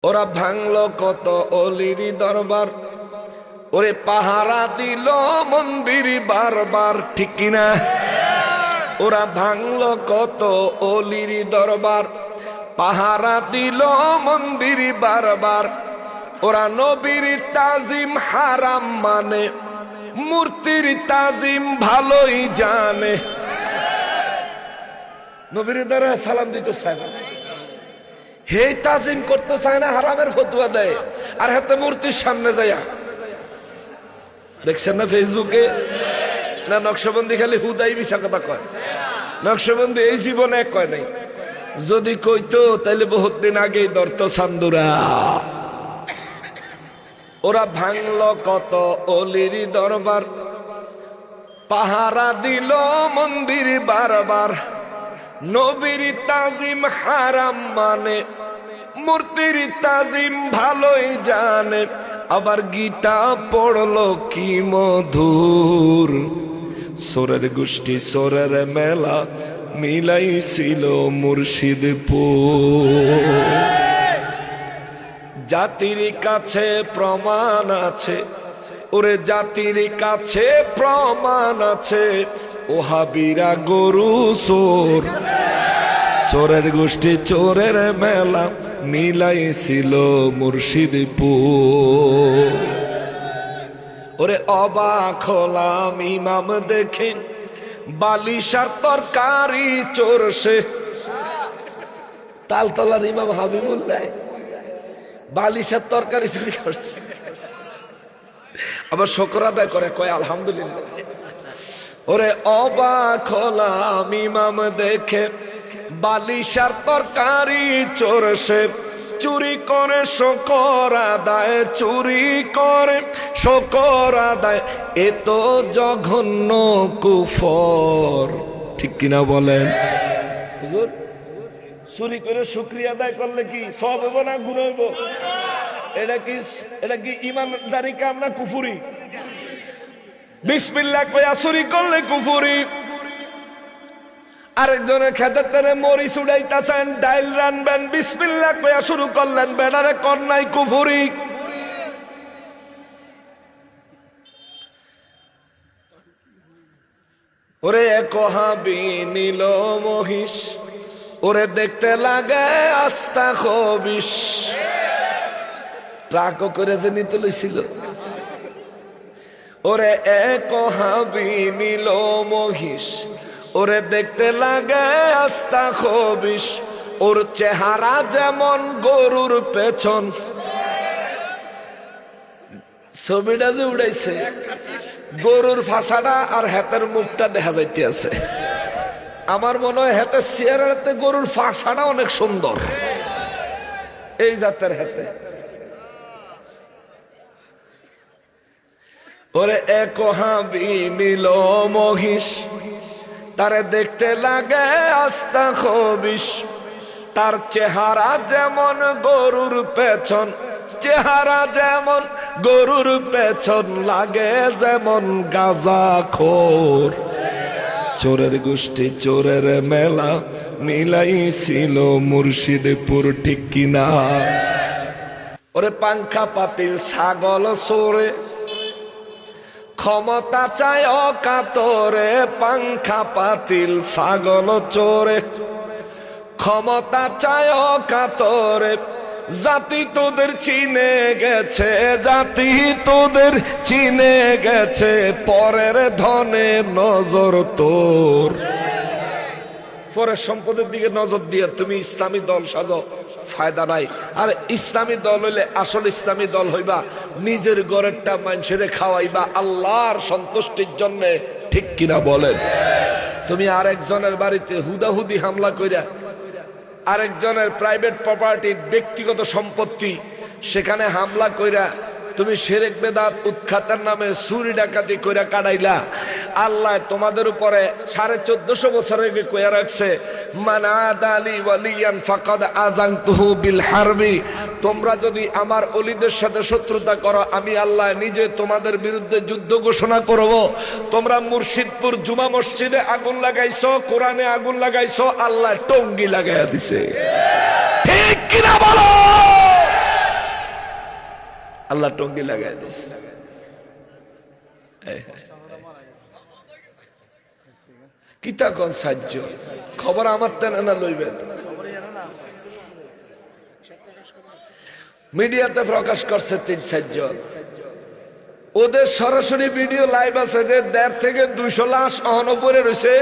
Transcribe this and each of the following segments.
ওরা ভাঙলো কত অলির দরবার, ওরে পাহারা দিল মন্দির বারবার, ঠিক কিনা? ওরা ভাঙলো কত অলির দরবার, পাহারা দিল মন্দির বারবার। ওরা নবীর তাজিম হারাম মানে, মূর্তির তাজিম ভালোই জানে। নবীর দ্বারা সালাম দিতে চায় না, হে তাজিম করতে চায় না, হারামের ফতুয়া দেয়। আর হাতে মূর্তির সামনে যাইয়া দেখছেন না ফেসবুকে, না নকশবন্দি খালি হুদাই মিশা কথা কয়। নকশবন্দি এই জীবনে কয় নাই, যদি কইতো তাইলে বহুত দিন আগেই ধরত সান্দুরা। ওরা ভাঙলো কত অলির দরবার, পাহারা দিল মন্দির বারবার। নবীর তাজিম হারাম মানে, মূর্তির তাজিম ভালোই জানে। আবার গীতা পড়লো কি মধুর, সোরের গোষ্ঠী সোরের মেলা মিলাইছিল মুর্শিদপুর। জাতির কাছে প্রমাণ আছে, ওরে জাতির কাছে প্রমাণ আছে, ওহাবিরা গরু চোর। চোরের গোষ্ঠী চোরের মেলা মিলাইছিল মুর্শিদপুর। ওরে অবাক হলাম ইমাম দেখে, বালিশার তরকারি চোরসে। তালতলার ইমাম হাবিবুল্লাহ বালিশার তরকারি চুরি করছে, আবার শুকর আদায় করে, কয় আলহামদুলিল্লাহ। ওরে অবাক হলাম ইমাম দেখে, বালিশার তরকারি চোরসে। চুরি করে শুকর আদায়, চুরি করে শুকর আদায়, এ তো জঘন্য কুফর, ঠিক কিনা বলেন হুজুর? চুরি করে শুকরিয়া আদায় করলে কি সব হইব না গুণ হইব? এটা কি ইমানদারি কাম না কুফুরি? বিসমিল্লাহ কইয়া চুরি করলে কুফুরি। আরেকজনের খেতের তেনে মরিচ উড়াইতেছেন, ডাইল রানবেন, বিসমিল্লাহ কইয়া শুরু করলেন, বেড়ারে কন্যাই কুফুরি। ওরে এক হাবি নীল মহিষ, ওরে দেখতে লাগে আস্তা খবিস। ট্রাকও করে যে নিতে লইছিল। ওরে এক হাবি নীল মহিষ, ওরে দেখতে লাগে আস্তা খবিস। ওর চেহারা যেমন গরুর পেছন। ছবিটা যে উড়াইছে, গরুর ফাঁসাটা আর হাতের মুখটা দেখা যাইতে আছে। আমার মনে হয় হাতের চেহারাতে গরুর ফাঁসাটা অনেক সুন্দর, এই জাতের হাতে। ওরে এক হাবি নীল মহিষ, তারে দেখতে লাগে আস্তা খবিস। তার চেহারা যেমন গরুর পেছন, চেহারা যেমন গরুর পেছন, লাগে যেমন গাঁজাখোর। চোরের গোষ্ঠী চোরের মেলা মিলাইছিল মুর্শিদপুর, ঠিক কিনা? ওরে পাংখা পাতিল ছাগল চোরে, ক্ষমতা চায় অকাতরে। পাংখা পাতিল ছাগল চোরে, ক্ষমতা চায় অকাতরে। জাতি তোদের চিনে গেছে, জাতি তোদের চিনে গেছে, পরের ধনে নজর তোর। পরের সম্পদের দিকে নজর দিয়ে তুমি ইসলামী দল সাজো, ফায়দা নাই। আর ইসলামী দল হইলে আসল ইসলামী দল হইবা, নিজের ঘরেরটা মানুষের খাওয়াইবা আল্লাহর সন্তুষ্টির জন্য, ঠিক কিনা বলেন? তুমি আরেকজনের বাড়িতে হুদাহুদি হামলা কইরা, আরেকজনের প্রাইভেট প্রপার্টি, ব্যক্তিগত সম্পত্তি, সেখানে হামলা কইরা তুমি শিরক বেদাত উৎখাতের নামে চুরি ডাকাতি কইরা কাটাইলা। আল্লাহ তোমাদের উপরে 1450 বছর আগে কইয়া রাখছে, মান আদালি ওয়ালিয়ান ফাকাদ আযানতুহু বিল হারবি। তোমরা যদি আমার ওলিদের সাথে শত্রুতা করো, আমি আল্লাহ নিজে তোমাদের বিরুদ্ধে যুদ্ধ ঘোষণা করব। তোমরা মুর্শিদপুর জুমা মসজিদে আগুন লাগাইছো, কোরআনে আগুন লাগাইছো, আল্লাহ টঙ্গি লাগাইয়া দিছে, ঠিক কিনা বলো? আল্লাহ টঙ্গি লাগাই দিয়েছে। কিতা কোন সাহায্য খবর আমার তেন না লইবেন, মিডিয়াতে প্রকাশ করছে 3-4 জন। ওদের সরাসরি ভিডিও লাইভ আছে যে 1.5 থেকে 200 লাশ অহনো পড়ে রয়েছে,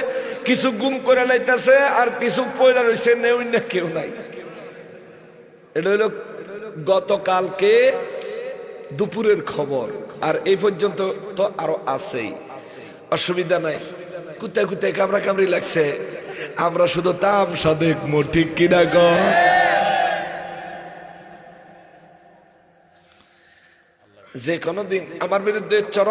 কিছু গুম করে লাইতেছে আর কিছু পড়ে রয়েছে, নেই না কেউ নাই। এটা হইল গতকালকে দুপুরের খবর, আর এই পর্যন্ত তো আরো আছেই, অসুবিধা নাই। কুত্তায় কুত্তায় কামড়া কামড়ি লাগছে, আমরা শুধু তামসা দেখবো, ঠিক কিনা গো? যে কোনো দিন আমার বিরুদ্ধে চরম